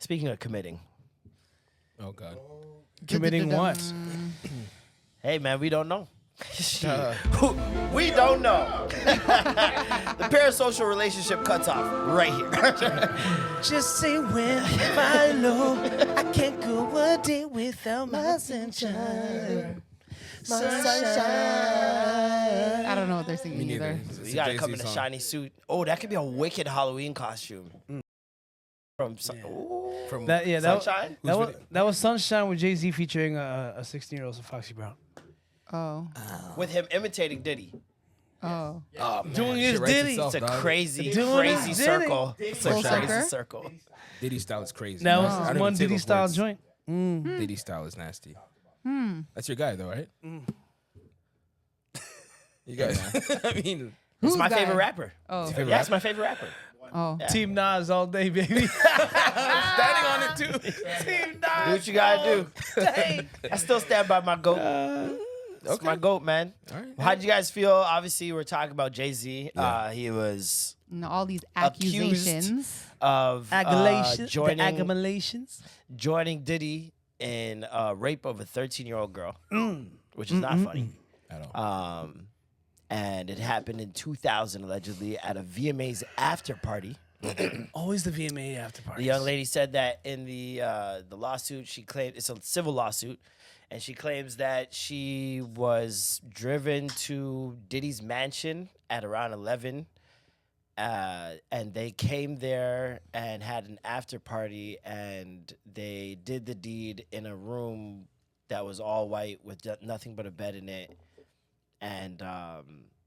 Speaking of committing. Oh God. Committing what? Hey, man, we don't know. We don't know. The parasocial relationship cuts off right here. Just say when I know I can't go a day without my sunshine. My sunshine. I don't know what they're singing Me neither. either. It's You gotta Jay-Z come in a song. shiny suit. Oh, that could be a wicked Halloween costume. From From That Sunshine? that was Sunshine with Jay-Z featuring a 16-year-old Foxy Brown. Oh. With him imitating Diddy. Oh. Oh, man, Doing shit his writes Diddy. itself, It's a dog. crazy, Doing crazy his Diddy. circle. It's a Full crazy circle? circle. Diddy style is crazy. That I was don't one even say Diddy those style words. joint. Diddy style is nasty. That's your guy, though, right? You guys. I mean, It's my guy? favorite rapper. Oh. favorite Yeah, it's my favorite rapper. Oh. Team Nas all day, baby. standing on it too. Team Do Nas. what you gotta do. Day. I still stand by my GOAT. It's my GOAT, man. All right. How'd you guys feel? Obviously, we're talking about Jay-Z. Yeah. He was And all these Accused. accusations. of Accumulations. joining Diddy in rape of a 13-year-old girl, which is not funny. At all. And it happened in 2000, allegedly, at a VMA's after party. Always the VMA after party. The young lady said that in the lawsuit, she claimed it's a civil lawsuit, and she claims that she was driven to Diddy's mansion at around 11, and they came there and had an after party, and they did the deed in a room that was all white with nothing but a bed in it, and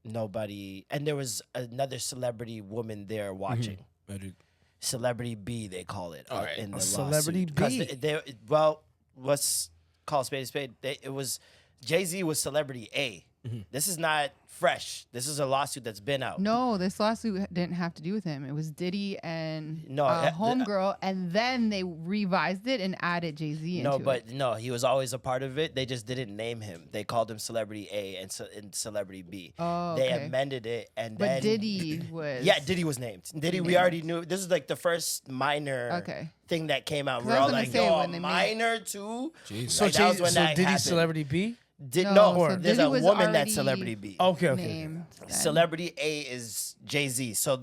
nobody. And there was another celebrity woman there watching. Celebrity B, they call it. All right. In the Celebrity lawsuit. 'Cause B. well, let's call a spade a spade. It was Jay-Z was Celebrity A. This is not fresh. This is a lawsuit that's been out. No, this lawsuit didn't have to do with him. It was Diddy and Homegirl, and then they revised it and added Jay-Z into it. No, he was always a part of it. They just didn't name him. They called him Celebrity A and Celebrity B. Oh, They okay. amended it, and But then Diddy was... yeah, Diddy was named. Diddy, we already knew. This is like the first minor thing that came out. 'Cause We're I was all gonna like, say yo, when they made- minor too. Jesus. So, Like, that was when that Diddy's happened. Celebrity B? No, No, so there's Diddy a was woman that's already Celebrity B. Okay. named then. Celebrity A is Jay-Z. So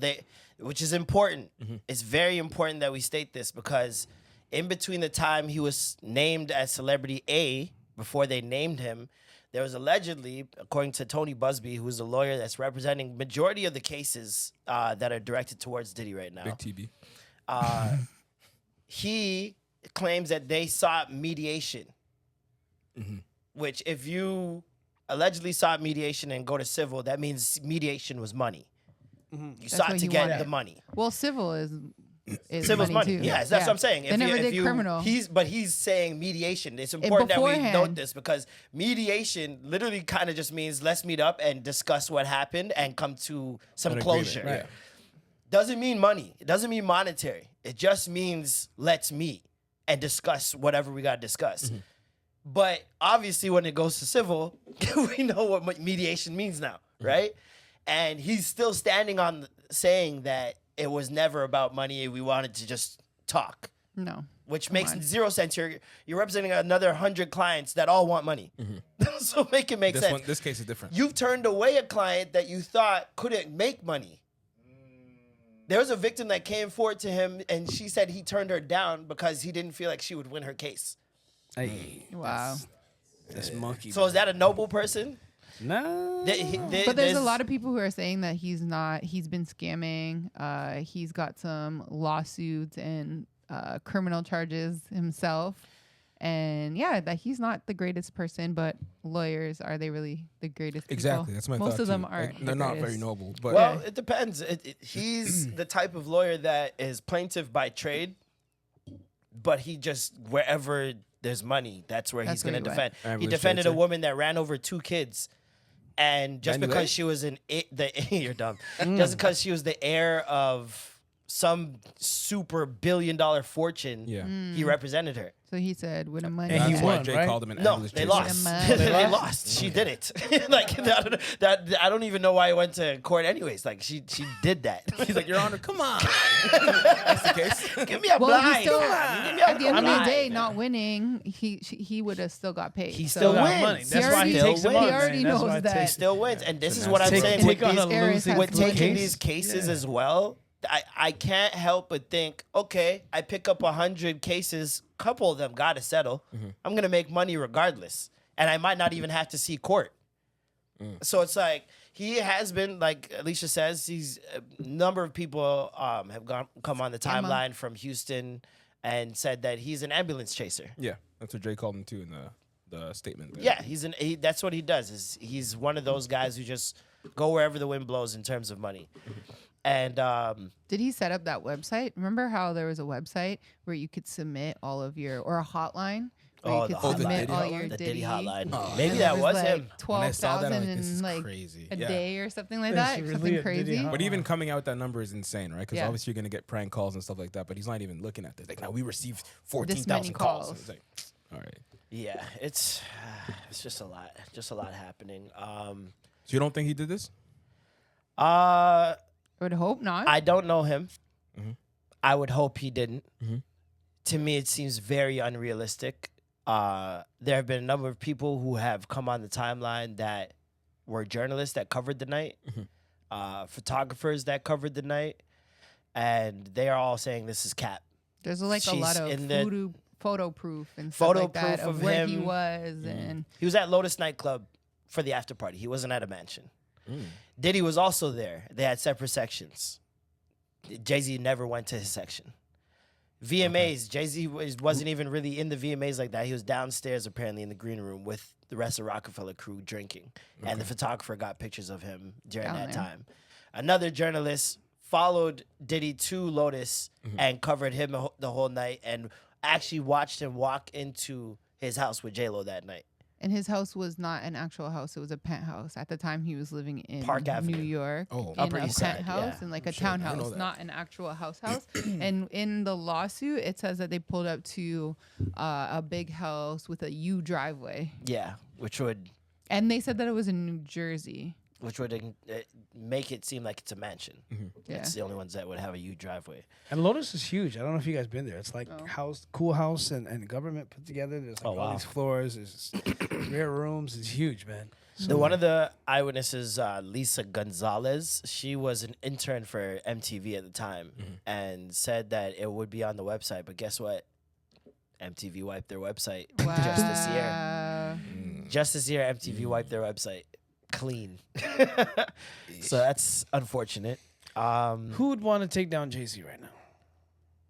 which is important. It's very important that we state this because in between the time he was named as Celebrity A, before they named him, there was allegedly, according to Tony Busby, who's a lawyer that's representing majority of the cases that are directed towards Diddy right now. Big TB. He claims that they sought mediation, which if you allegedly sought mediation and go to civil, that means mediation was money. You sought what to he get wanted. the money. Well, civil is Civil's money. too. Yes, that's what I'm saying. They never did criminal. He's saying mediation. It's important that we beforehand. note this because mediation literally kind of just means let's meet up and discuss what happened and come to some An closure. agreement, right. Doesn't mean money. It doesn't mean monetary. It just means let's meet and discuss whatever we got to discuss. But obviously, when it goes to civil, we know what mediation means now, right? And he's still standing on saying that it was never about money. We wanted to just talk, No. which makes zero sense. You're representing another 100 clients that all want money. So make it make sense. This case is different. You've turned away a client that you thought couldn't make money. There was a victim that came forward to him, and she said he turned her down because he didn't feel like she would win her case. Hey, Wow. that's monkey. So is that a noble person? Nah. But there's a lot of people who are saying that he's been scamming. He's got some lawsuits and criminal charges himself. And yeah, that he's not the greatest person, but lawyers, are they really the greatest people? Exactly. That's my thought. Most of them too. aren't. Like, they're not very greatest. noble. But Well, it depends. He's the type of lawyer that is plaintiff by trade, but he just, wherever there's money, that's where he's where going to he defend. went. He defended a woman that ran over 2 kids. And just Manuel? because she was you're dumb. Just because she was the heir of some super billion-dollar fortune, Yeah. he represented her. So he said, with a money. And he that's won, why Jay right? called him an No, English they chaser. lost. They They lost. She did it. Like that. I don't even know why I went to court. Anyways, like she did that. He's like, Your Honor, come on. That's the case. Give me a Well, blind. he still, Come on, give at the end of the Right. day, not winning, he would have still got paid. He So still got wins. money. He That's why he already- takes them he on. already man. That's knows why it that. He takes- still wins, and this So is now what I'm take- saying take with on a these, losing with taking case. these cases Yeah. as well. I can't help but think, okay, I pick up 100 cases, couple of them got to settle. I'm gonna make money regardless, and I might not even have to see court. So it's like he has been, like Alicia says, he's a number of people have come on the Emma. timeline from Houston and said that he's an ambulance chaser. Yeah, that's what Dre called him too in the statement. There. Yeah, that's what he does. He's one of those guys who just go wherever the wind blows in terms of money. And Did he set up that website? Remember how there was a website where you could submit all of your, or a hotline where you could the submit Diddy all hotline? your the Diddy. Diddy hotline. Oh, Maybe And that there was like him. When I saw that, 12,000 I'm like, this in is like crazy. a Yeah. day or something like It's that. really Something a Diddy crazy. hotline. But even coming out with that number is insane, right? Because Yeah. obviously you're gonna get prank calls and stuff like that. But he's not even looking at this. Like, now we received This 14,000 many calls. calls. It's like, all right. Yeah, it's just a lot happening. So you don't think he did this? I would hope not. I don't know him. Mhm. I would hope he didn't. Mhm. To me, it seems very unrealistic. There have been a number of people who have come on the timeline that were journalists that covered the night, photographers that covered the night, and they are all saying this is cap. There's like a She's lot of in the- photo proof and stuff Photo like that proof of of where he him. was, and He was at Lotus nightclub for the after party. He wasn't at a mansion. Diddy was also there. They had separate sections. Jay-Z never went to his section. VMAs, Jay-Z wasn't even really in the VMAs like that. He was downstairs apparently in the green room with the rest of Rockefeller crew drinking. And the photographer got pictures of him during Down that there. time. Another journalist followed Diddy to Lotus and covered him the whole night and actually watched him walk into his house with J-Lo that night. and his house was not an actual house; it was a penthouse. At the time, he was living in Park Avenue. New York, Oh, in Upper a East Side, penthouse yeah. and like a Shit, I didn't know townhouse, that. not an actual house. And in the lawsuit, it says that they pulled up to a big house with a U driveway, Yeah, which would and they said that it was in New Jersey. make it seem like it's a mansion. Yeah. It's the only ones that would have a U driveway. And Lotus is huge. I don't know if you guys been there. It's like Oh. cool house and government put together. There's like Oh, all wow. these floors. There's rare rooms. It's huge, man. One of the eyewitnesses, Lisa Gonzalez, she was an intern for MTV at the time and said that it would be on the website. But guess what? MTV wiped their website just this year. Wow. Just this year, MTV wiped their website clean. So that's unfortunate. Who would want to take down Jay-Z right now?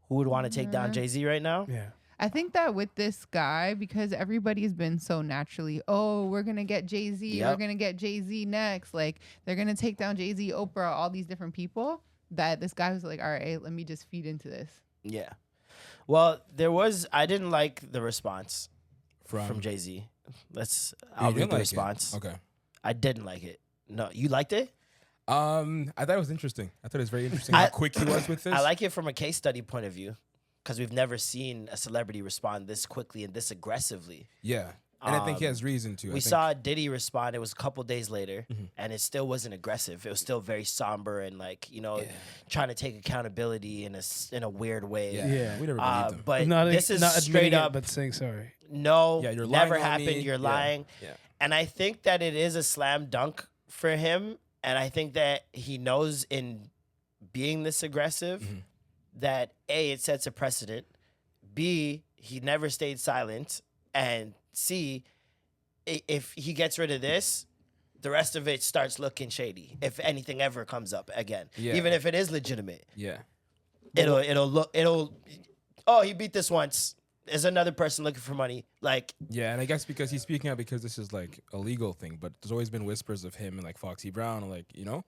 Who would want to take down Jay-Z right now? Yeah. I think that with this guy, because everybody's been so naturally, oh, we're gonna get Jay-Z, we're Yep. gonna get Jay-Z next. Like they're gonna take down Jay-Z, Oprah, all these different people. That this guy was like, all right, let me just feed into this. Yeah. Well, I didn't like the response from Jay-Z. I'll you read didn't the like it? response. Okay. I didn't like it. No, you liked it? I thought it was interesting. I thought it was very interesting how quick he was with this. I like it from a case study point of view because we've never seen a celebrity respond this quickly and this aggressively. Yeah. And I think he has reason to. I We think- saw Diddy respond. It was a couple days later, and it still wasn't aggressive. It was still very somber and trying to take accountability in a weird way. Yeah. We never believed him. But not this is not straight admitting it, up. but saying sorry. No, Yeah, you're never lying on happened. me. You're Yeah. lying. Yeah. And I think that it is a slam dunk for him. And I think that he knows in being this aggressive that A, it sets a precedent. B, he never stayed silent. And C, if he gets rid of this, the rest of it starts looking shady. If anything ever comes up again, Yeah. even if it is legitimate, Yeah. oh, he beat this once. There's another person looking for money. Like, Yeah, and I guess because he's speaking out because this is like a legal thing, but there's always been whispers of him and like Foxy Brown, and like,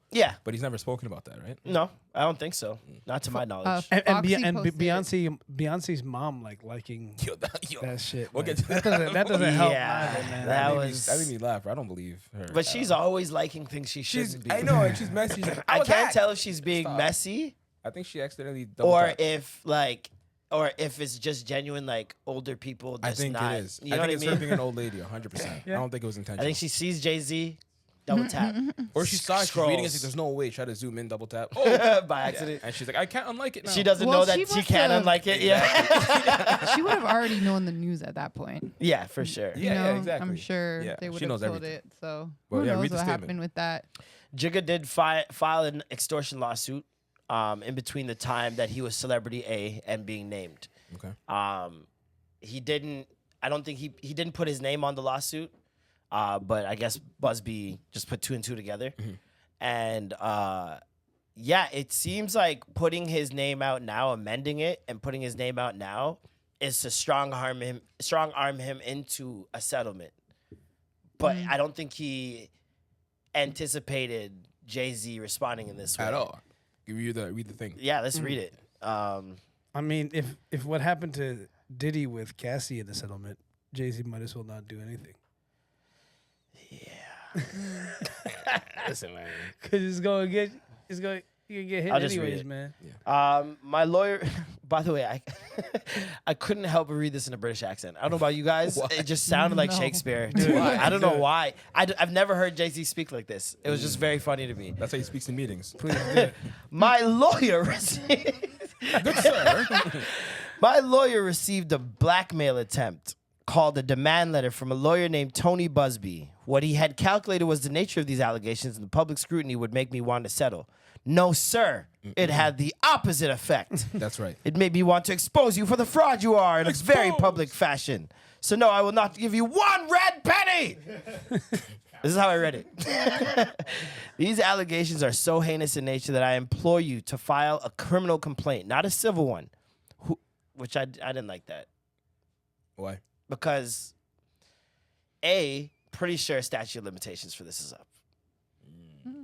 yeah, but he's never spoken about that, right? no, I don't think so. Not to my knowledge. Foxy And posted- Beyonce's mom liking Yo, that shit. We'll like, get to that doesn't help Yeah, either, man. that made me- was- that made me laugh. I don't believe her. But she's always liking things she she's shouldn't be. I know, and she's messy. She's like, I was can't hacked." tell if she's being Stop. messy I think she accidentally double or tapped. if it's just genuine like older people. I Just think not, it is. You know I think what it's I her mean? being an old lady, 100%. I don't think it was intentional. I think she sees Jay-Z, double tap, or she saw it, she's reading it, scrolls. she's like, there's no way. Try to zoom in, double tap. Oh, by accident. and she's like, I can't unlike it now. She doesn't Well, know that she she must can't have- unlike it. Yeah. She already known the news at that point. Yeah, for sure. You Yeah, yeah, know? exactly. I'm sure Yeah, they she would have knows told everything. it. So Well, who yeah, knows read the what statement. happened with that? Jigga did file an extortion lawsuit in between the time that he was Celebrity A and being named. Okay. He didn't. I don't think he didn't put his name on the lawsuit, but I guess Busby just put two and two together, and yeah, it seems like putting his name out now, amending it, and putting his name out now is to strong arm him into a settlement. But I don't think he anticipated Jay-Z responding in this way At all. Read the thing. Yeah, let's read it. I mean, if what happened to Diddy with Cassie in the settlement, Jay-Z might as well not do anything. Listen, man. Cause you can get hit I'll just read anyways, it. man. My lawyer, by the way, I couldn't help but read this in a British accent. I don't know about you guys. It just sounded like No. Shakespeare to me. I don't know why. I've never heard Jay-Z speak like this. It was just very funny to me. That's how he speaks in meetings. Please do it. My lawyer received... Good sir. My lawyer received a blackmail attempt called a demand letter from a lawyer named Tony Busby. What he had calculated was the nature of these allegations and the public scrutiny would make me want to settle. No, sir. It had the opposite effect. That's right. It made me want to expose you for the fraud you are in a very public fashion. So no, I will not give you one red penny. This is how I read it. These allegations are so heinous in nature that I implore you to file a criminal complaint, not a civil one. Which I didn't like that. Why? Because, pretty sure statute of limitations for this is up.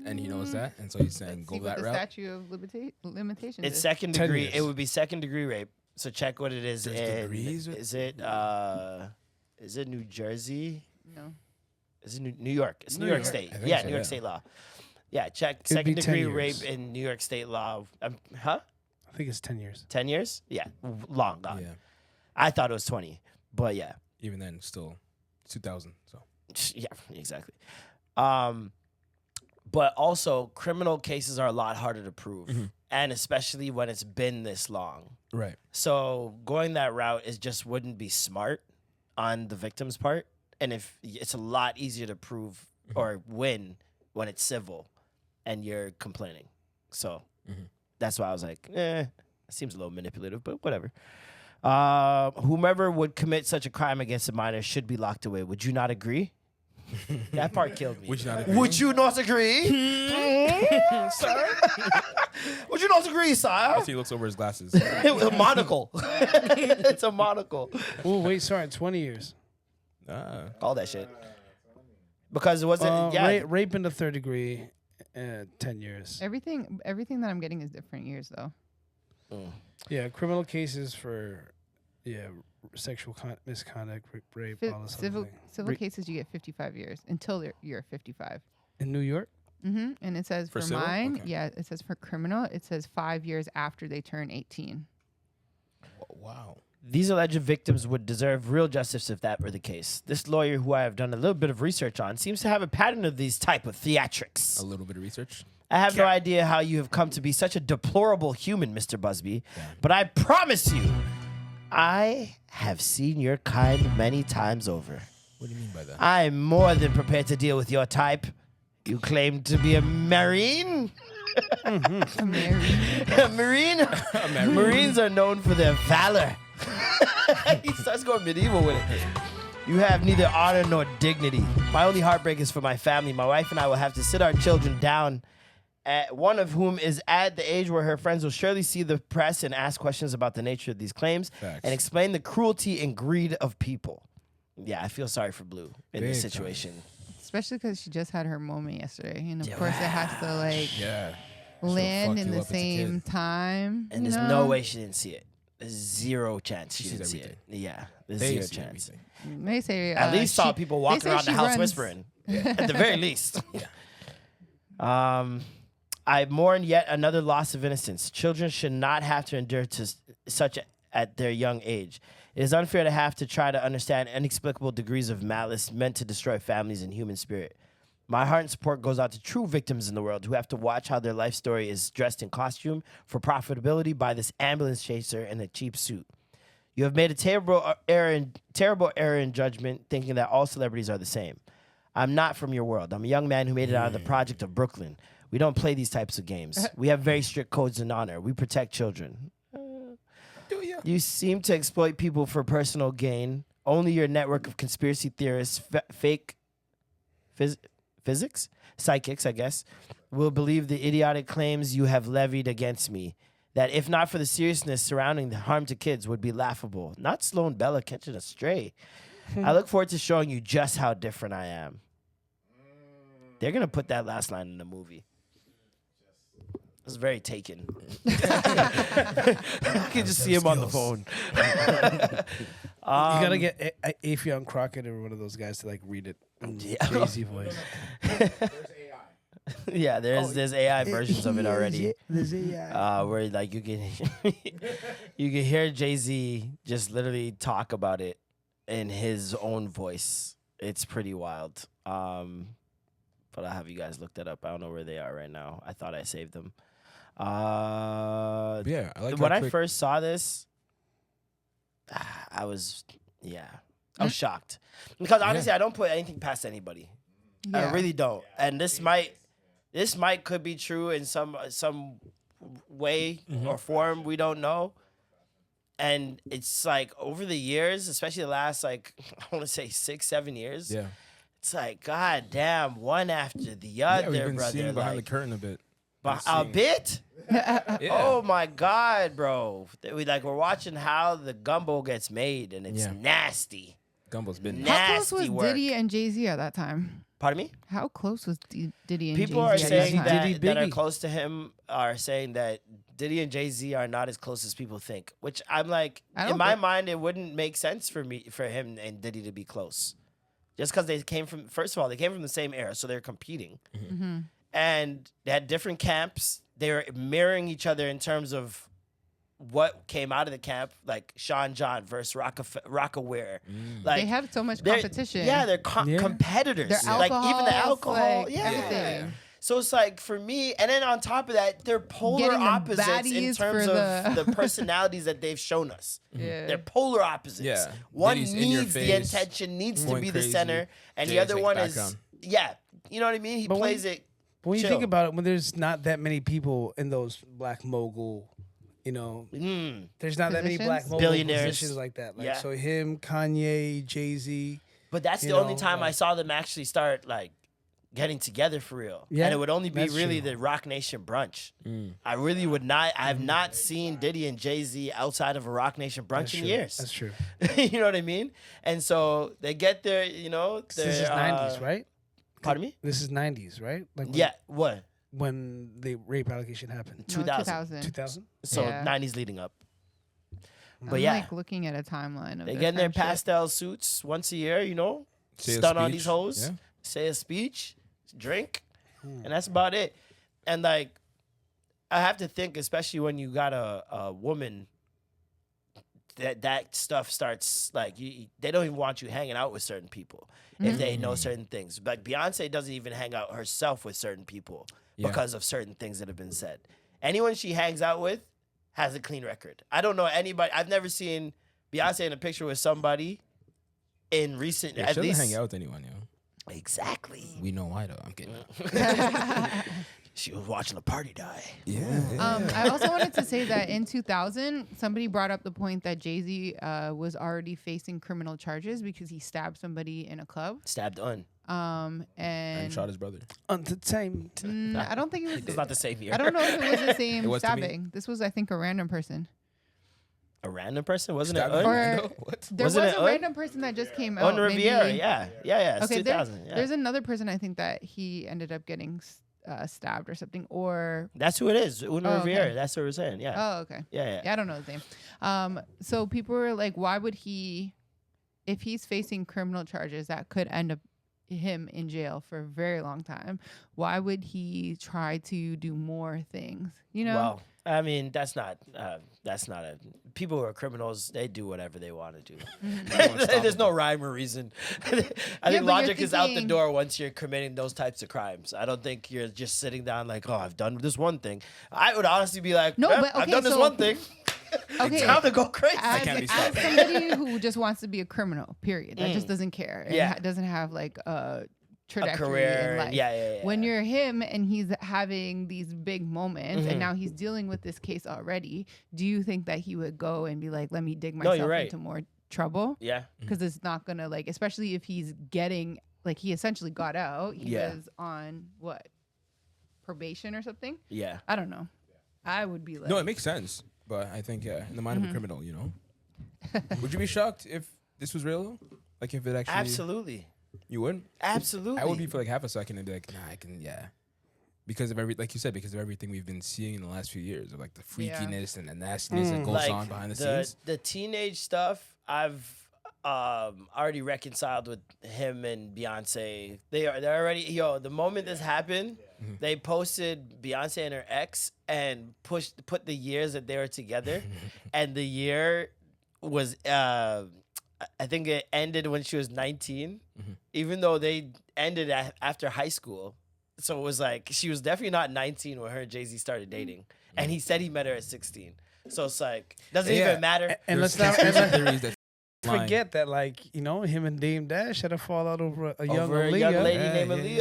And he knows that, and so he's saying See go what that the route. statute of limitations It's is. second 10 degree. years. It would be second degree rape. So check what it is. There's in, degrees with- is it New Jersey? No. Is it New York? It's New New York York. State. I think Yeah, so, New York yeah. State law. Yeah, check It'd second be 10 degree rape years. in New York State law. Huh? I think it's 10 years. 10 years? Yeah, long gone. Yeah. I thought it was 20, but yeah. Even then, still 2000. So Yeah, exactly. But also, criminal cases are a lot harder to prove, and especially when it's been this long. right. So going that route just wouldn't be smart on the victim's part, and if it's a lot easier to prove or win when it's civil, and you're complaining. So that's why I was like, it seems a little manipulative, but whatever. Whomever would commit such a crime against a minor should be locked away. Would you not agree? That part killed me. Would you not agree? Would you not agree? Sir? Would you not agree, sire? As he looks over his glasses. A monocle. It's a monocle. Oh, wait, sorry, 20 years. All that shit. Because it wasn't, yeah. Rape in the third degree, 10 years. Everything that I'm getting is different years though. Yeah, criminal cases for, sexual misconduct, rape, all this other Civil thing. cases you get 55 years until you're 55. In New York? And it says For for civil? mine, Okay. yeah, it says for criminal, it says 5 years after they turn 18. Wow. These alleged victims would deserve real justice if that were the case. This lawyer, who I have done a little bit of research on, seems to have a pattern of these type of theatrics. A little bit of research. I have no idea how you have come to be such a deplorable human, Mr. Busby, but I promise you, I have seen your kind many times over. What do you mean by that? I'm more than prepared to deal with your type. You claim to be a Marine? A married. A Marine? Marines are known for their valor. He starts going medieval with it. You have neither honor nor dignity. My only heartbreak is for my family. My wife and I will have to sit our children down, one of whom is at the age where her friends will surely see the press and ask questions about the nature of these claims Facts. and explain the cruelty and greed of people. Yeah, I feel sorry for Blue in this Big time. situation. Especially because she just had her moment yesterday. And of course, it has to like Yeah. land fuck in you the up as a same kid. time. And you there's know? no way she didn't see it. There's zero chance she She sees didn't see everything. it. Yeah, there's They zero see chance. everything. They say At least saw she- people they walking say around the she house runs- whispering. At the very least. I mourn yet another loss of innocence. Children should not have to endure such at their young age. It is unfair to have to try to understand inexplicable degrees of malice meant to destroy families and human spirit. My heart and support goes out to true victims in the world who have to watch how their life story is dressed in costume for profitability by this ambulance chaser in a cheap suit. You have made a terrible error in judgment, thinking that all celebrities are the same. I'm not from your world. I'm a young man who made it out of the project of Brooklyn. We don't play these types of games. We have very strict codes and honor. We protect children. You seem to exploit people for personal gain. Only your network of conspiracy theorists, fake physics, psychics, I guess, will believe the idiotic claims you have levied against me. That if not for the seriousness surrounding the harm to kids would be laughable. Not Sloan Bella catching a stray. I look forward to showing you just how different I am. They're going to put that last line in the movie. It's very Taken. I can just see him on the phone. You gotta get Afion Crockett or one of those guys to like read it in Jay-Z voice. Yeah, there's AI versions of it already. There's AI. Where like you can hear Jay-Z just literally talk about it in his own voice. It's pretty wild. But I'll have you guys look that up. I don't know where they are right now. I thought I saved them. Yeah, I like when I first saw this, I was shocked because honestly, I don't put anything past anybody. I really don't. And this might could be true in some way or form. We don't know. And it's like over the years, especially the last I want to say 6-7 years. Yeah, it's like God damn, one after the other, we've been brother. seeing behind the curtain a bit. A bit? Yeah. Oh my God, bro! We're watching how the gumbo gets made, and it's nasty. Gumbo's been How close was Nasty work. Diddy and Jay-Z at that time? Pardon me? How close was Diddy and Jay-Z? People are at saying that time? Diddy, that are Biggie. close to him are saying that Diddy and Jay-Z are not as close as people think. Which I'm like, I in don't my think- mind, it wouldn't make sense for him and Diddy to be close, just because they came from the same era, so they're competing, and they had different camps. They were mirroring each other in terms of what came out of the camp, like Sean John versus Rockaware. Like They had so much they're- competition. Yeah, they're competitors. Their Like even the alcohols, alcohol. like, Yeah. everything. So it's like for me, and then on top of that, they're polar Getting the opposites in baddies terms for of the- the personalities that they've shown us. Yeah. They're polar opposites. Yeah. One Diddy's in your needs the face, attention, needs to going be the crazy. center, and Jay's the other like one background. is you know what I mean? He But when- plays it. But when you chill. think about it, when there's not that many people in those black mogul, there's not that many black Positions? mogul Billionaires. positions like that. Like Yeah. so, him, Kanye, Jay-Z. But that's You the only know, time I like- saw them actually start like getting together for real. Yeah, And it would only be that's really true. the Rock Nation brunch. I really would not. I have not seen Diddy and Jay-Z outside of a Rock Nation brunch That's in true. years. That's true. You know what I mean? And so they get there, This is 90s, right? Pardon me? This is 90s, right? Like when, Yeah, what? when the rape allegation happened. No, 2000. 2000. So Yeah. 90s leading up. But I'm yeah, like looking at a timeline of they their get in their friendship. pastel suits once a year, Say a stun on speech. these hoes, Yeah. say a speech, drink, and that's about it. And like, I have to think, especially when you got a woman, that stuff starts like they don't even want you hanging out with certain people if they know certain things. Like Beyonce doesn't even hang out herself with certain people Yeah. because of certain things that have been said. Anyone she hangs out with has a clean record. I don't know anybody. I've never seen Beyonce in a picture with somebody in recent. Yeah, at she doesn't least hang out with anyone, yo. exactly. We know why though. I'm kidding. She was watching the party die. Yeah. I also wanted to say that in 2000, somebody brought up the point that Jay-Z was already facing criminal charges because he stabbed somebody in a club. Stabbed on. And And shot his brother. Entertainment. I don't think it It's was. not the same year. I don't know if it was the same It was to me. stabbing. This was, I think, a random person. A random person, wasn't Stabbed it? him? Un? Or- No, what? There Wasn't was it a Un? random person that just came out. Un Riviera, maybe- yeah. It's Okay, 2000. Yeah. there's another person I think that he ended up getting stabbed or something. Or That's who it is. Un Oh, Riviera. okay. That's what we're saying. Yeah. oh, okay. Yeah. Yeah, I don't know his name. So people were like, why would he, if he's facing criminal charges that could end up him in jail for a very long time, why would he try to do more things? You know? Well, I mean, that's not a. People who are criminals, they do whatever they want to do. There's no rhyme or reason. I think but you're logic is out the thinking- door once you're committing those types of crimes. I don't think you're just sitting down like, oh, I've done this one thing. I would honestly be like, No, "Yep, but I've okay, done this so- one thing. Okay. Time to go crazy. can't be As stopped. somebody who just wants to be a criminal, period, that just doesn't care. And Yeah. doesn't have like a trajectory career, in life. yeah. When you're him and he's having these big moments and now he's dealing with this case already, do you think that he would go and be like, let me dig myself you're right. into more trouble? Yeah. Because it's not gonna like, especially if he's getting like he essentially got out. He Yeah. was on what? Probation or something? Yeah. I don't know. I would be like No, it makes sense. But I think, yeah, in the mind of a criminal, you know? Would you be shocked if this was real? Like, if it actually... Absolutely. You would? Absolutely. I would be for like half a second and be like, nah, I can, yeah. Because of like you said, because of everything we've been seeing in the last few years, of like the freakiness and the nastiness that goes on behind the scenes. The teenage stuff, I've already reconciled with him and Beyonce. They're already the moment this happened, they posted Beyonce and her ex and put the years that they were together, and the year was I think it ended when she was 19, even though they ended after high school. So it was like she was definitely not 19 when her and Jay-Z started dating, and he said he met her at 16. So it's like doesn't even matter. And let's There's not conspiracy theories that forget that, like, you know, him and Dame Dash had a fallout over a young Over a Aaliyah. young lady Yeah, named yeah, Aaliyah.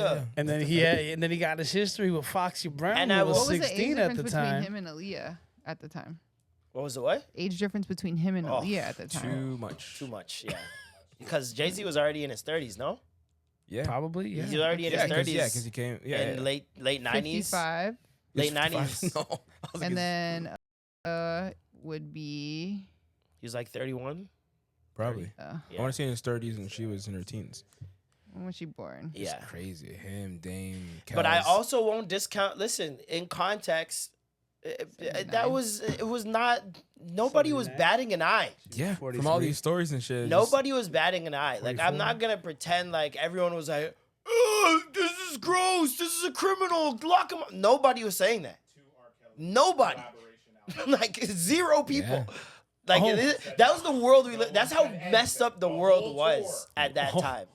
yeah. And then he got his history with Foxy Brown, And who I was will- what was the age 16 at difference the between time. him and Aaliyah at the time? What was the what? Age difference between him and Oh, Aaliyah at the time. too much. Too much, yeah. Because Jay-Z was already in his 30s, no? Yeah. Probably, yeah. He's already in Yeah, his 30s. because he came. Yeah. in yeah. late 90s. 55. Late He was 90s. No. I was like, And it's- then would be He was like 31. probably. uh, I want to say in his 30s and she was in her teens. when was she born? Yeah. It's crazy. Him, Dame, But I Kels. also won't discount. Listen, in context, that was not. Nobody was 79? batting an eye. Yeah, from all 43. these stories and shit. Nobody was batting an eye. Like I'm 44? not gonna pretend like everyone was like, "Oh, this is gross. This is a criminal. Lock him up." Nobody was saying that. Nobody. Like 0 people. Yeah. Like that was the world we lived. That's how messed up the world was at that time.